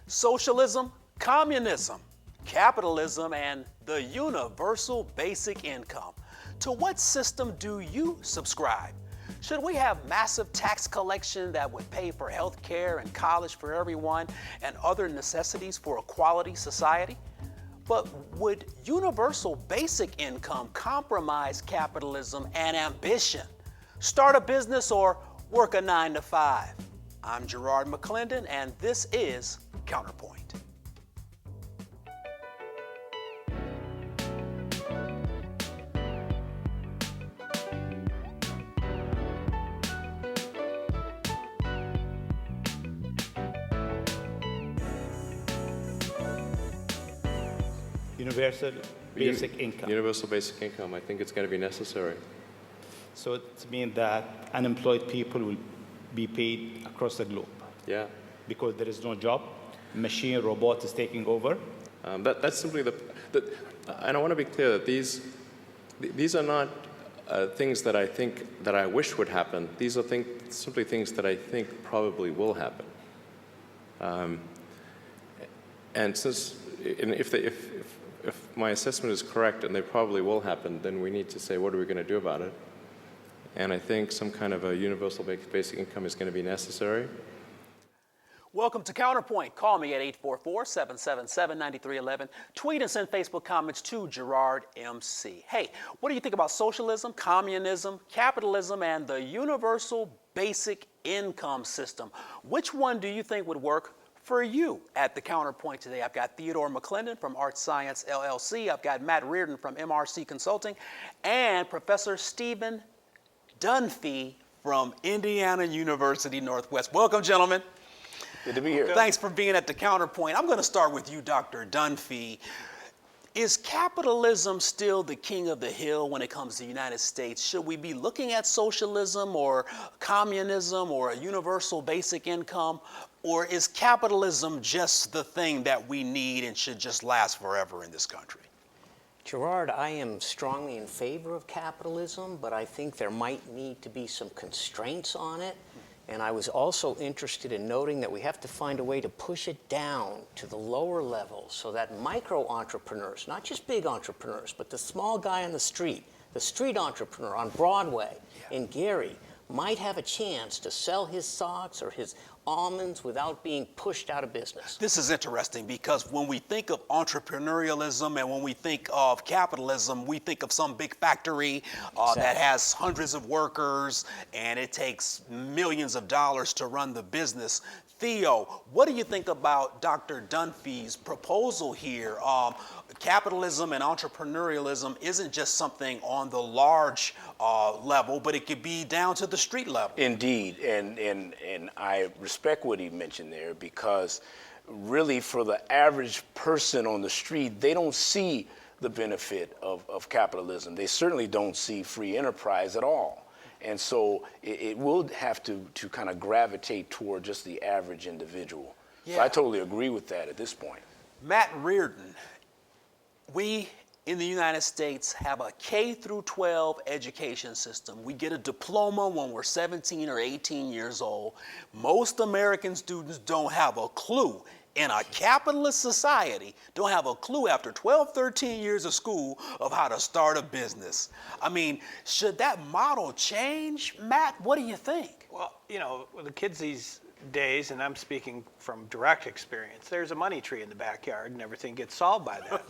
Socialism, communism, capitalism, and the universal basic income. To what system do you subscribe? Should we have massive tax collection that would pay for health care and college for everyone and other necessities for a quality society? But would universal basic income compromise capitalism and ambition? Start a business or work a 9 to 5? I'm Gerard McClendon, and this is CounterPoint. Universal basic income. Universal basic income, I think it's going to be necessary. So it means that unemployed people will be paid across the globe. Yeah. Because there is no job, machine, robot is taking over. That's simply and I want to be clear that these are not things that I wish would happen. These are simply things that I think probably will happen. And if my assessment is correct and they probably will happen, then we need to say, what are we going to do about it? And I think some kind of a universal basic income is going to be necessary. Welcome to CounterPoint. Call me at 844-777-9311. Tweet and send Facebook comments to Gerard MC. Hey, what do you think about socialism, communism, capitalism, and the universal basic income system? Which one do you think would work for you? At the CounterPoint today, I've got Theodore McClendon from Art Science LLC. I've got Matt Reardon from MRC Consulting and Professor Stephen Dunphy from Indiana University Northwest. Welcome, gentlemen. Good to be here. Thanks for being at the CounterPoint. I'm going to start with you, Dr. Dunphy. Is capitalism still the king of the hill when it comes to the United States? Should we be looking at socialism or communism or a universal basic income? Or is capitalism just the thing that we need and should just last forever in this country? Gerard, I am strongly in favor of capitalism, but I think there might need to be some constraints on it. And I was also interested in noting that we have to find a way to push it down to the lower levels so that micro entrepreneurs, not just big entrepreneurs, but the small guy on the street entrepreneur on Broadway in Gary, might have a chance to sell his socks or his almonds without being pushed out of business. This is interesting because when we think of entrepreneurialism and when we think of capitalism, we think of some big factory that has hundreds of workers and it takes millions of dollars to run the business. Theo, what do you think about Dr. Dunphy's proposal here? Capitalism and entrepreneurialism isn't just something on the large level, but it could be down to the street level. Indeed, and I respect what he mentioned there because really for the average person on the street, they don't see the benefit of capitalism. They certainly don't see free enterprise at all. And so it will have to kind of gravitate toward just the average individual. Yeah. So I totally agree with that at this point. Matt Reardon, we in the United States have a K through 12 education system. We get a diploma when we're 17 or 18 years old. Most American students don't have a clue. In a capitalist society, don't have a clue after 12, 13 years of school of how to start a business. I mean, should that model change? Matt, what do you think? Well, you know, the kids these days, and I'm speaking from direct experience, there's a money tree in the backyard and everything gets solved by that.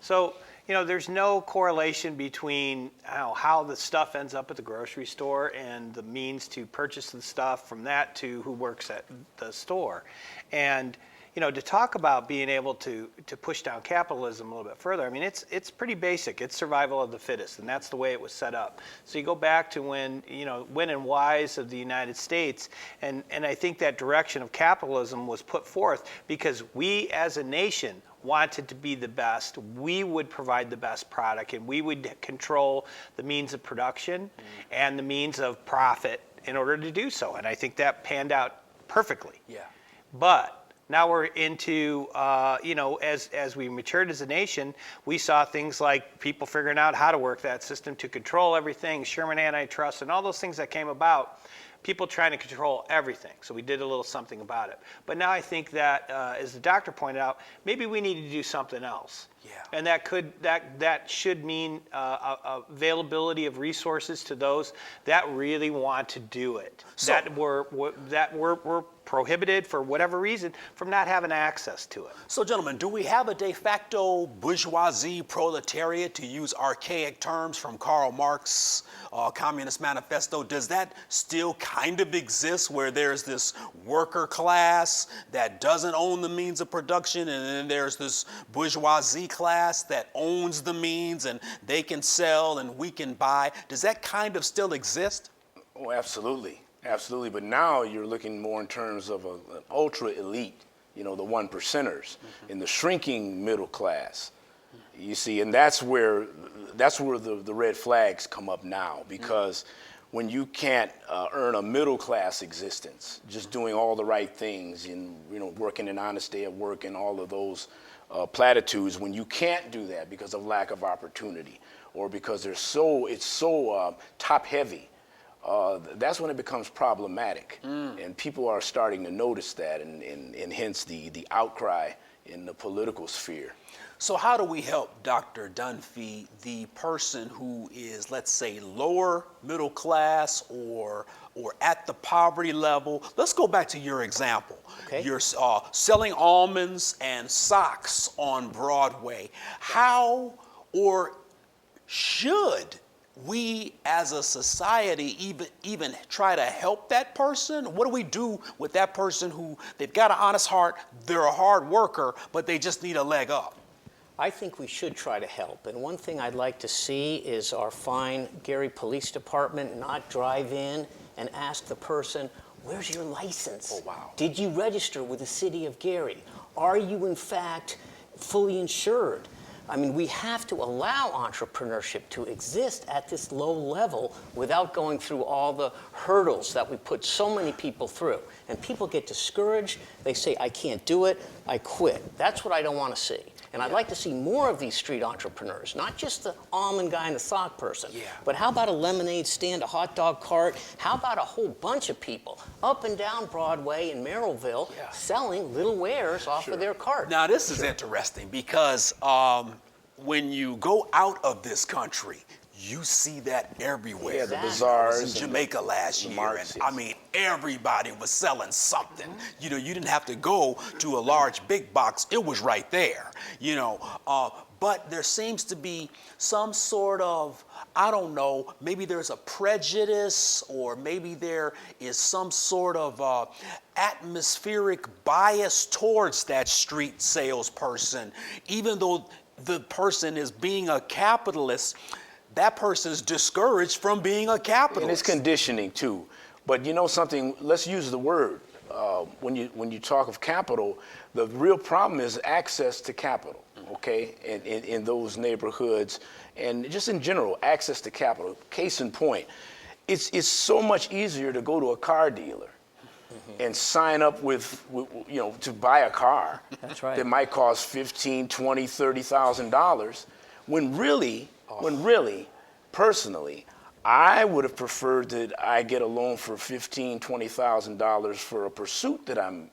So, you know, there's no correlation between how the stuff ends up at the grocery store and the means to purchase the stuff from that to who works at the store. And you know, to talk about being able to push down capitalism a little bit further, I mean, it's pretty basic. It's survival of the fittest, and that's the way it was set up. So you go back to when and whys of the United States, and I think that direction of capitalism was put forth because we as a nation wanted to be the best. We would provide the best product, and we would control the means of production and the means of profit in order to do so. And I think that panned out perfectly. Yeah. But now we're into, as we matured as a nation, we saw things like people figuring out how to work that system to control everything, Sherman antitrust, and all those things that came about. people trying to control everything. So we did a little something about it. But now I think that, as the doctor pointed out, maybe we need to do something else. Yeah. And that should mean availability of resources to those that really want to do it. So- that were prohibited for whatever reason from not having access to it. So, gentlemen, do we have a de facto bourgeoisie proletariat, to use archaic terms from Karl Marx' Communist Manifesto? Does that still kind of exist, where there's this worker class that doesn't own the means of production, and then there's this bourgeoisie class that owns the means and they can sell and we can buy? Does that kind of still exist? Oh, absolutely. Absolutely. But now you're looking more in terms of an ultra elite, the 1%ers, in the shrinking middle class. You see, and that's where the red flags come up now, because when you can't earn a middle class existence, just doing all the right things and working an honest day at work and all of those platitudes, when you can't do that because of lack of opportunity or because it's so top heavy, that's when it becomes problematic. And people are starting to notice that, and hence the outcry in the political sphere. So how do we help, Dr. Dunphy, the person who is, let's say, lower middle class or at the poverty level? Let's go back to your example. Okay. You're selling almonds and socks on Broadway. How or should we as a society even try to help that person? What do we do with that person who, they've got an honest heart, they're a hard worker, but they just need a leg up? I think we should try to help. And one thing I'd like to see is our fine Gary Police Department not drive in and ask the person, where's your license? Oh, wow. Did you register with the city of Gary? Are you in fact fully insured? I mean, we have to allow entrepreneurship to exist at this low level without going through all the hurdles that we put so many people through. And people get discouraged. They say, I can't do it. I quit. That's what I don't want to see. And I'd like to see more of these street entrepreneurs, not just the almond guy and the sock person. Yeah. But how about a lemonade stand, a hot dog cart? How about a whole bunch of people up and down Broadway in Merrillville selling little wares off of their cart? Now, this is interesting because when you go out of this country, you see that everywhere. Yeah, the Exactly. bazaars. I was in Jamaica last year, marts, and I mean, everybody was selling something. You didn't have to go to a large big box. It was right there, but there seems to be some sort of, I don't know, maybe there's a prejudice, or maybe there is some sort of atmospheric bias towards that street salesperson. Even though the person is being a capitalist, that person's discouraged from being a capitalist. And it's conditioning too. But something, let's use the word. When you talk of capital, the real problem is access to capital, okay, in those neighborhoods, and just in general, access to capital. Case in point, it's so much easier to go to a car dealer and sign up to buy a car. That's right. That might cost $15,000, $20,000, $30,000, when really, personally, I would have preferred that I get a loan for $15,000, $20,000 for a pursuit that I'm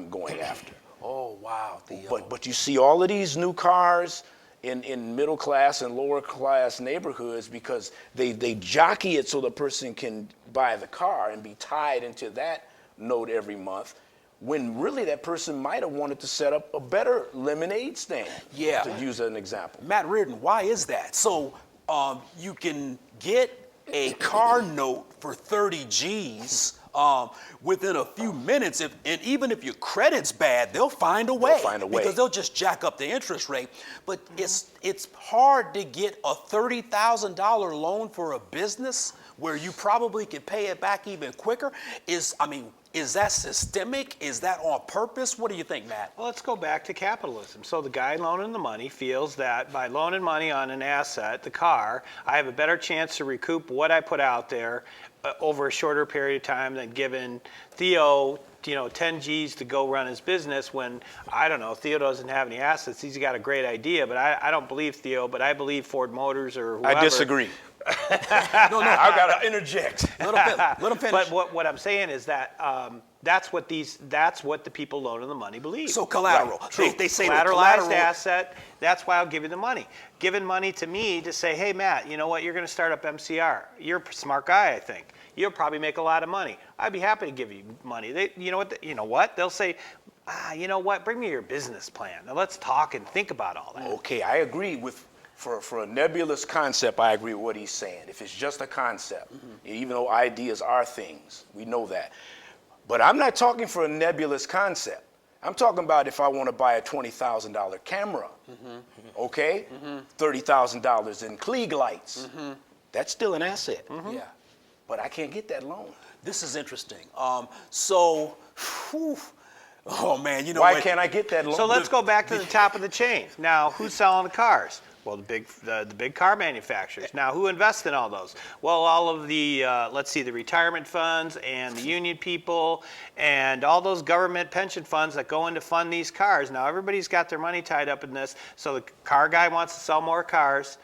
going after. Oh, wow. But you see all of these new cars in middle class and lower class neighborhoods because they jockey it so the person can buy the car and be tied into that note every month, when really that person might have wanted to set up a better lemonade stand, to use an example. Matt Reardon, why is that? So you can get a car note for 30 G's within a few minutes, and even if your credit's bad, they'll find a way. Because they'll just jack up the interest rate. But it's hard to get a $30,000 loan for a business where you probably can pay it back even quicker. Is that systemic? Is that on purpose? What do you think, Matt? Well, let's go back to capitalism. So the guy loaning the money feels that by loaning money on an asset, the car, I have a better chance to recoup what I put out there over a shorter period of time than giving Theo 10 G's to go run his business when, I don't know, Theo doesn't have any assets. He's got a great idea, but I don't believe Theo, but I believe Ford Motors or whoever. I disagree. No, no. I got to interject. Let him finish. But what I'm saying is that that's what the people loaning the money believe. So collateral. Right. They say Collateralized collateral asset, that's why I'll give you the money. Giving money to me to say, hey, Matt, you know what? You're going to start up MCR. You're a smart guy, I think. You'll probably make a lot of money. I'd be happy to give you money. You know what? They'll say, you know what? Bring me your business plan. Now let's talk and think about all that. Okay, I agree with, for a nebulous concept, I agree with what he's saying. If it's just a concept, even though ideas are things, we know that. But I'm not talking for a nebulous concept. I'm talking about if I want to buy a $20,000 camera, okay? $30,000 in Klieg lights. That's still an asset. Yeah. But I can't get that loan. This is interesting. Oh man, you know Why what? can't I get that loan? So let's go back to the top of the chain. Now, who's selling the cars? Well, the big car manufacturers. Now, who invests in all those? Well, all of the, let's see, the retirement funds and the union people and all those government pension funds that go in to fund these cars. Now, everybody's got their money tied up in this. So the car guy wants to sell more cars.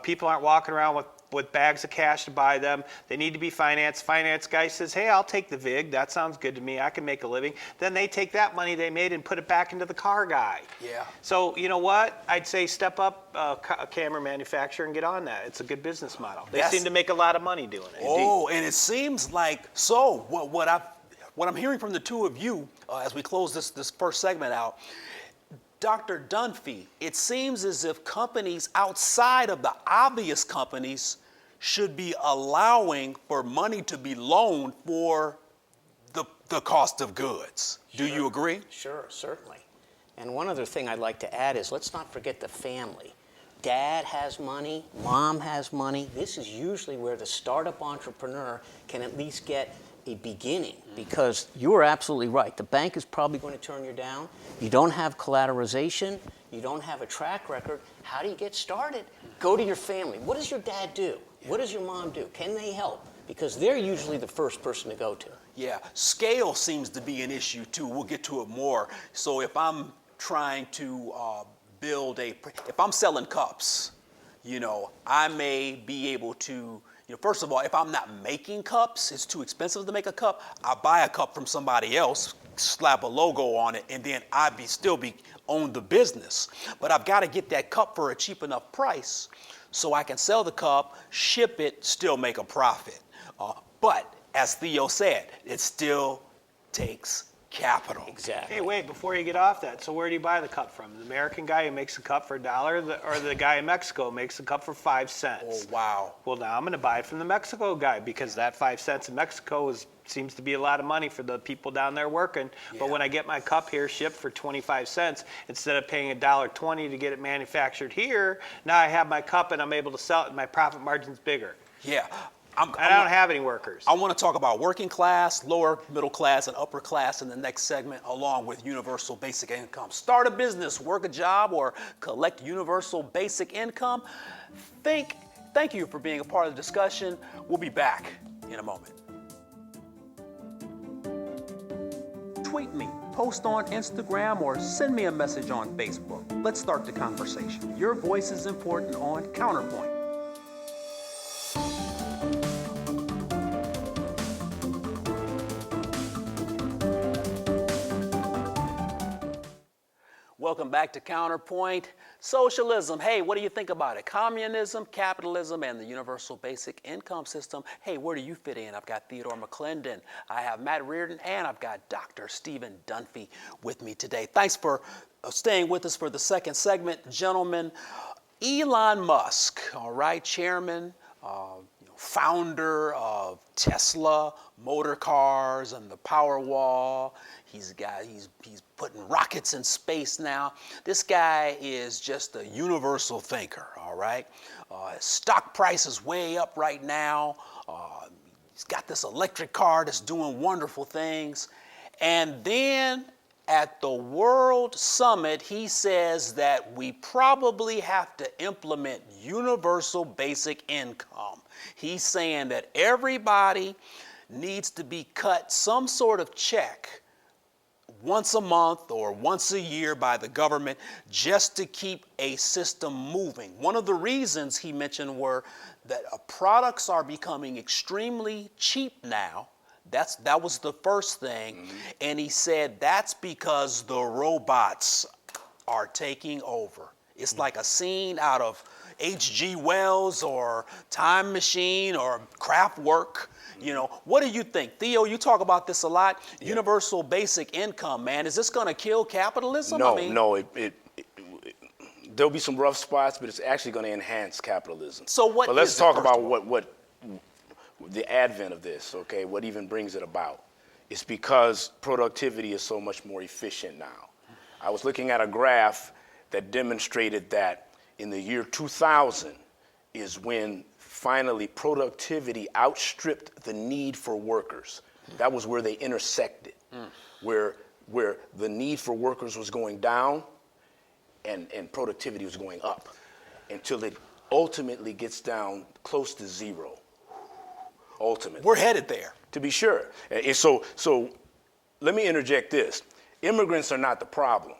People aren't walking around with bags of cash to buy them. They need to be financed. Finance guy says, hey, I'll take the VIG. That sounds good to me. I can make a living. Then they take that money they made and put it back into the car guy. Yeah. So you know what? I'd say step up a camera manufacturer and get on that. It's a good business model. They seem to make a lot of money doing it. Oh, and it seems like, so what I'm hearing from the two of you as we close this first segment out, Dr. Dunphy, it seems as if companies outside of the obvious companies should be allowing for money to be loaned for the cost of goods. Sure. Do you agree? Sure, certainly. And one other thing I'd like to add is let's not forget the family. Dad has money, mom has money. This is usually where the startup entrepreneur can at least get a beginning, because you are absolutely right. The bank is probably going to turn you down. You don't have collateralization. You don't have a track record. How do you get started? Go to your family. What does your dad do? What does your mom do? Can they help? Because they're usually the first person to go to. Yeah, scale seems to be an issue too. We'll get to it more. So if I'm trying to if I'm selling cups, you know, I may be able to, first of all, if I'm not making cups, it's too expensive to make a cup, I buy a cup from somebody else, slap a logo on it, and then I'd still own the business. But I've got to get that cup for a cheap enough price so I can sell the cup, ship it, still make a profit. But as Theo said, it still takes capital. Exactly. Hey, wait, before you get off that, so where do you buy the cup from? The American guy who makes a cup for $1, or the guy in Mexico makes a cup for 5 cents? Oh, wow. Well, now I'm going to buy it from the Mexico guy, because that 5 cents in Mexico seems to be a lot of money for the people down there working. Yeah. But when I get my cup here shipped for 25 cents, instead of paying $1.20 to get it manufactured here, now I have my cup and I'm able to sell it and my profit margin's bigger. Yeah. I don't have any workers. I want to talk about working class, lower middle class, and upper class in the next segment, along with universal basic income. Start a business, work a job, or collect universal basic income. Thank you for being a part of the discussion. We'll be back in a moment. Tweet me, post on Instagram, or send me a message on Facebook. Let's start the conversation. Your voice is important on CounterPoint. Welcome back to CounterPoint. Socialism, hey, what do you think about it? Communism, capitalism, and the universal basic income system. Hey, where do you fit in? I've got Theodore McClendon, I have Matt Reardon, and I've got Dr. Stephen Dunphy with me today. Thanks for staying with us for the second segment, gentlemen. Elon Musk, all right, chairman, founder of Tesla, motor cars, and the Powerwall. He's putting rockets in space now. This guy is just a universal thinker, all right? His stock price is way up right now. He's got this electric car that's doing wonderful things. And then at the World Summit, he says that we probably have to implement universal basic income. He's saying that everybody needs to be cut some sort of check once a month or once a year by the government just to keep a system moving. One of the reasons he mentioned were that products are becoming extremely cheap now. That was the first thing. And he said that's because the robots are taking over. It's like a scene out of H.G. Wells or Time Machine or Kraftwerk. You know, what do you think? Theo, you talk about this a lot. Yeah. Universal basic income, man. Is this going to kill capitalism? No, no. There'll be some rough spots, but it's actually going to enhance capitalism. So what? But let's talk about what the advent of this. Okay, what even brings it about? It's because productivity is so much more efficient now. I was looking at a graph that demonstrated that in the year 2000 is when finally productivity outstripped the need for workers. That was where they intersected, where the need for workers was going down and productivity was going up until it ultimately gets down close to zero. Ultimately. We're headed there. To be sure. And so let me interject this. Immigrants are not the problem,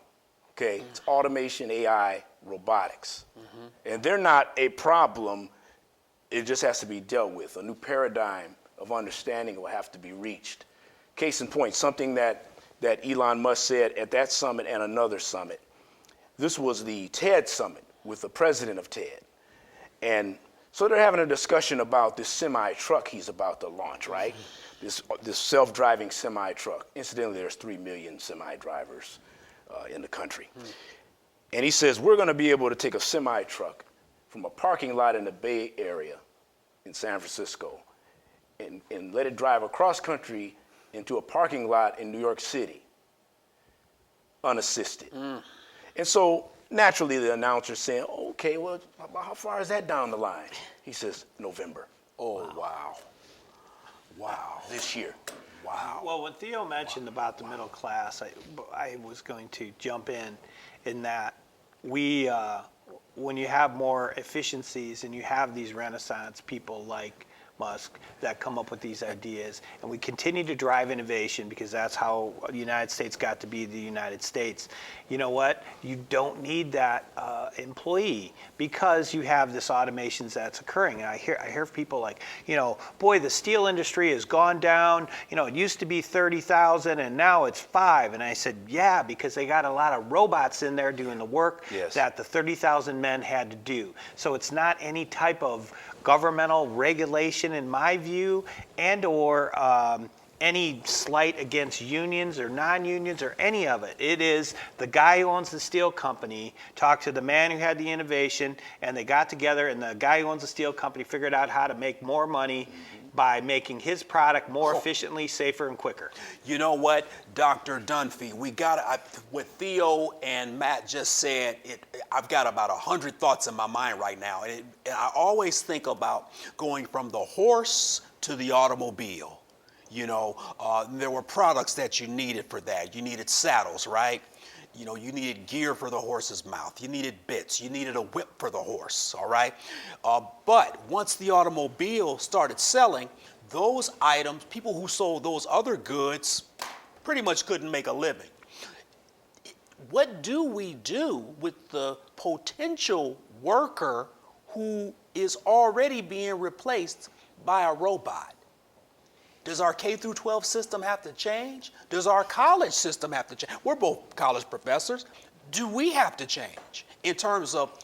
okay? It's automation, AI, robotics. And they're not a problem. It just has to be dealt with. A new paradigm of understanding will have to be reached. Case in point, something that Elon Musk said at that summit and another summit. This was the TED summit with the president of TED. And so they're having a discussion about this semi-truck he's about to launch, right? This self-driving semi-truck. Incidentally, there's 3 million semi-drivers in the country. And he says, we're going to be able to take a semi-truck from a parking lot in the Bay Area in San Francisco and let it drive across country into a parking lot in New York City, unassisted. And so naturally the announcer's saying, okay, well, how far is that down the line? He says, November. Oh, wow. Wow. This year. Wow. Well, when Theo mentioned about the middle class, I was going to jump in that we, when you have more efficiencies and you have these Renaissance people like Musk that come up with these ideas, and we continue to drive innovation because that's how the United States got to be the United States. You know what? You don't need that employee because you have this automations that's occurring. And I hear people like, you know, boy, the steel industry has gone down. You know, it used to be 30,000 and now it's 5. And I said, yeah, because they got a lot of robots in there doing the work that the 30,000 men had to do. So it's not any type of governmental regulation, in my view, and or any slight against unions or non-unions or any of it. It is the guy who owns the steel company talked to the man who had the innovation, and they got together, and the guy who owns the steel company figured out how to make more money by making his product more efficiently, safer, and quicker. You know what, Dr. Dunphy, what Theo and Matt just said, I've got about 100 thoughts in my mind right now. And I always think about going from the horse to the automobile. You know, there were products that you needed for that. You needed saddles, right? You know, you needed gear for the horse's mouth. You needed bits. You needed a whip for the horse, all right? But once the automobile started selling, those items, people who sold those other goods pretty much couldn't make a living. What do we do with the potential worker who is already being replaced by a robot? Does our K through 12 system have to change? Does our college system have to change? We're both college professors. Do we have to change in terms of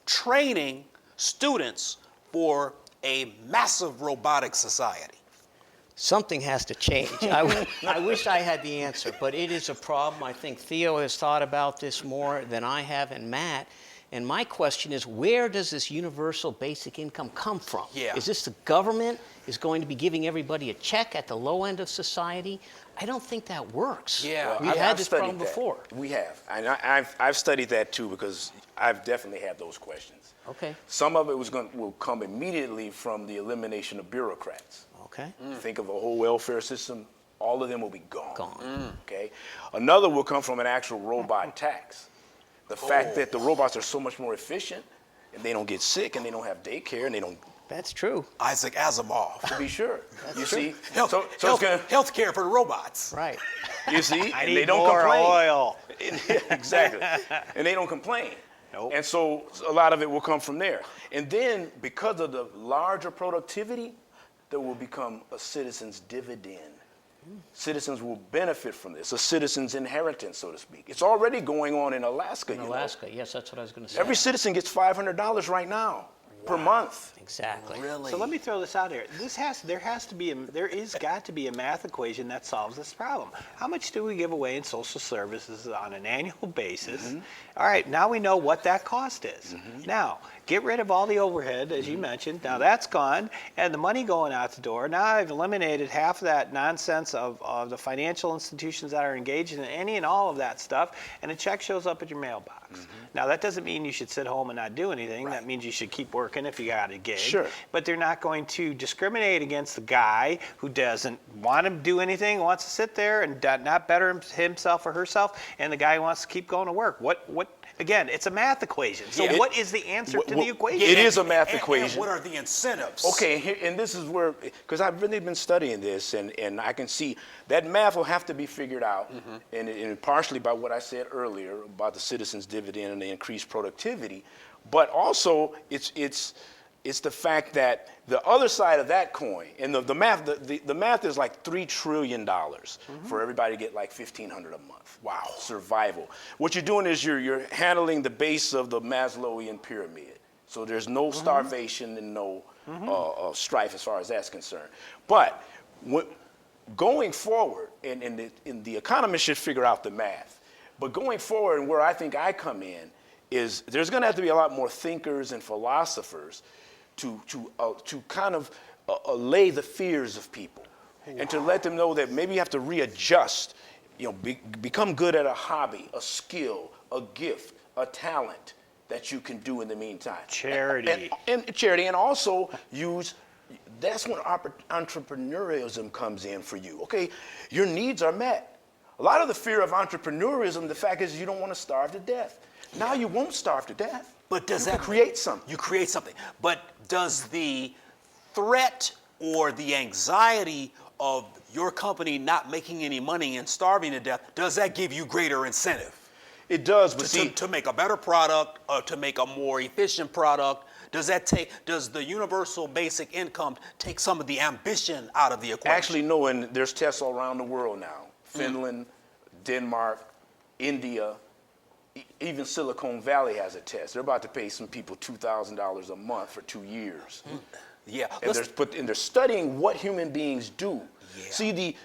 training students for a massive robotic society? Something has to change. I wish I had the answer, but it is a problem. I think Theo has thought about this more than I have, and Matt. And my question is, where does this universal basic income come from? Yeah. Is this the government is going to be giving everybody a check at the low end of society? I don't think that works. Yeah. We've had this problem before. We have. And I've studied that too because I've definitely had those questions. Okay. Some of it will come immediately from the elimination of bureaucrats. Okay. Think of a whole welfare system, all of them will be gone. Gone. Okay. Another will come from an actual robot tax. The fact that the robots are so much more efficient and they don't get sick and they don't have daycare and they don't That's true. Isaac Asimov. To be sure. You see? Health, So it's gonna, healthcare for the robots. Right. you see? I And need they don't more complain. oil. Exactly. And they don't complain. Nope. And so a lot of it will come from there. And then because of the larger productivity, there will become a citizen's dividend. Citizens will benefit from this, a citizen's inheritance, so to speak. It's already going on in Alaska. In you know. Alaska, yes, that's what I was going to say. Every citizen gets $500 right now per month. Exactly. Really? So let me throw this out here. There is got to be a math equation that solves this problem. How much do we give away in social services on an annual basis? All right, now we know what that cost is. Now, get rid of all the overhead, as you mentioned. Now that's gone, and the money going out the door. Now I've eliminated half of that nonsense of the financial institutions that are engaged in any and all of that stuff, and a check shows up at your mailbox. Now that doesn't mean you should sit home and not do anything. That means you should keep working if you got a gig. Sure. But they're not going to discriminate against the guy who doesn't want to do anything, wants to sit there and not better himself or herself, and the guy who wants to keep going to work. What? Again, it's a math equation. So Yeah. what is the answer to the equation? It is a math And equation. what are the incentives? Okay, and this is where, because I've really been studying this, and I can see that math will have to be figured out, and partially by what I said earlier about the citizens' dividend and the increased productivity, but also it's the fact that the other side of that coin, and the math is like $3 trillion for everybody to get like $1,500 a month. Wow, survival. What you're doing is you're handling the base of the Maslowian pyramid. So there's no starvation and no strife as far as that's concerned. But going forward, and the economists should figure out the math, but going forward and where I think I come in is there's going to have to be a lot more thinkers and philosophers to kind of allay the fears of people and to let them know that maybe you have to readjust, become good at a hobby, a skill, a gift, a talent that you can do in the meantime. Charity. And charity, and also that's when entrepreneurialism comes in for you. Okay, your needs are met. A lot of the fear of entrepreneurialism, the fact is you don't want to starve to death. Now you won't starve to death. But does you that can create something? You create something. But does the threat or the anxiety of your company not making any money and starving to death, does that give you greater incentive? It does, but to make a better product, to make a more efficient product? Does the universal basic income take some of the ambition out of the equation? Actually, no, and there's tests all around the world now. Finland, Denmark, India, even Silicon Valley has a test. They're about to pay some people $2,000 a month for 2 years. Yeah. And they're studying what human beings do. Yeah. See,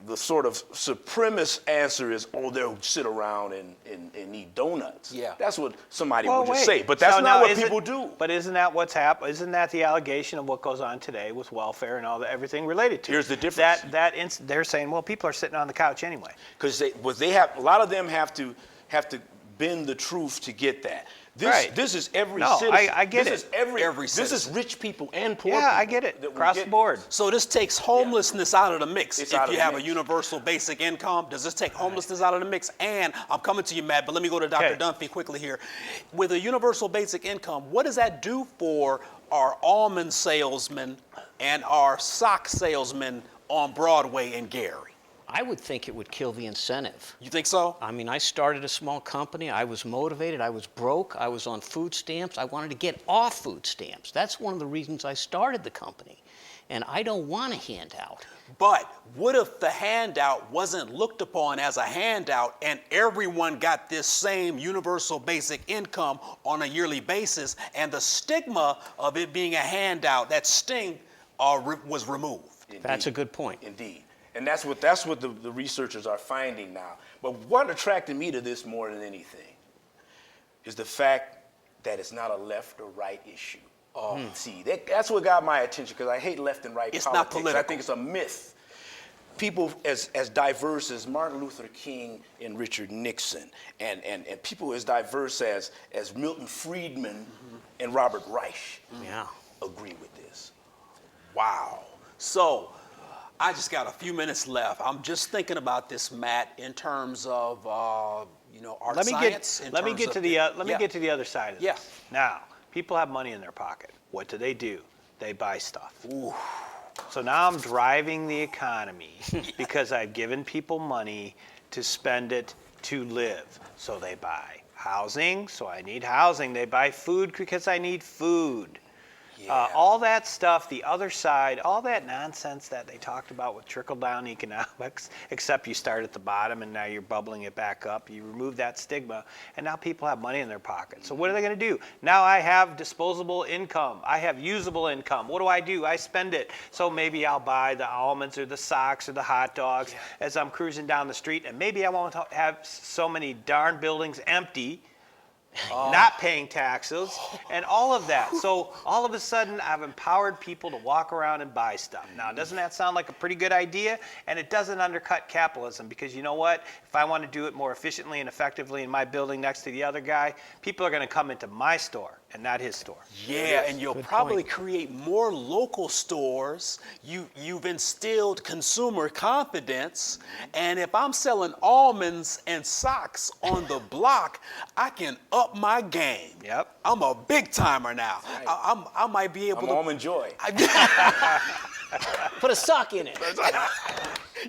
the sort of supremacist answer is, they'll sit around and eat donuts. Yeah. That's what somebody Well, would just wait. say. But that's So not now what people do. But isn't that what's happened? Isn't that the allegation of what goes on today with welfare and everything related to it? Here's the difference. They're saying, well, people are sitting on the couch anyway. Because a lot of them have to bend the truth to get that. This is every citizen. I get this it. Is every citizen. This is rich people and poor people. Yeah, I get it. that will Across get the board. So this takes homelessness out of the mix. It's If out of you the have a mix. universal basic income, does this take homelessness out of the mix? And I'm coming to you, Matt, but let me go to Dr. Okay. Dunphy quickly here. With a universal basic income, what does that do for our almond salesmen and our sock salesmen on Broadway in Gary? I would think it would kill the incentive. You think so? I mean, I started a small company. I was motivated. I was broke. I was on food stamps. I wanted to get off food stamps. That's one of the reasons I started the company. And I don't want a handout. But what if the handout wasn't looked upon as a handout and everyone got this same universal basic income on a yearly basis, and the stigma of it being a handout, that sting was removed? Indeed. That's a good point. Indeed. And that's what the researchers are finding now. But what attracted me to this more than anything is the fact that it's not a left or right issue. See, that's what got my attention, because I hate left and right It's politics. not political. I think it's a myth. People as diverse as Martin Luther King and Richard Nixon, and people as diverse as Milton Friedman and Robert Reich Yeah. agree with this. Wow. So I just got a few minutes left. I'm just thinking about this, Matt, in terms of art Let me science. get to the other side of Yeah. this. Now, People have money in their pocket. What do? They buy stuff. Ooh. So now I'm driving the economy because I've given people money to spend it to live. So they buy housing, so I need housing. They buy food because I need food. Yeah. All that stuff, the other side, all that nonsense that they talked about with trickle-down economics, except you start at the bottom and now you're bubbling it back up. You remove that stigma, and now people have money in their pocket. So what are they going to do? Now I have disposable income. I have usable income. What do? I spend it. So maybe I'll buy the almonds or the socks or the hot dogs as I'm cruising down the street, and maybe I won't have so many darn buildings empty, not paying taxes, and all of that. So all of a sudden, I've empowered people to walk around and buy stuff. Now, doesn't that sound like a pretty good idea? And it doesn't undercut capitalism, because you know what? If I want to do it more efficiently and effectively in my building next to the other guy, people are going to come into my store and not his store. Yeah, and you'll probably create more local stores. You've instilled consumer confidence, and if I'm selling almonds and socks on the block, I can up my game. Yep. I'm a big timer now. I might be able I'm to. almond joy. Put a sock in it.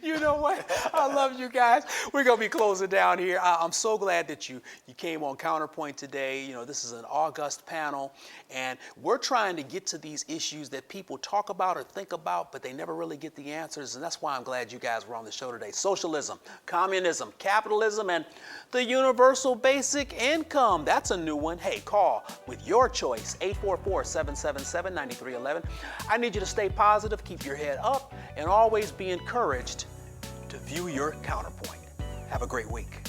You know what? I love you guys. We're going to be closing down here. I'm so glad that you came on Counterpoint today. You know, this is an august panel, and we're trying to get to these issues that people talk about or think about, but they never really get the answers, and that's why I'm glad you guys were on the show today. Socialism, communism, capitalism, and the universal basic income. That's a new one. Hey, call with your choice, 844-777-9311. I need you to stay positive, keep your head up, and always be encouraged to view your counterpoint. Have a great week.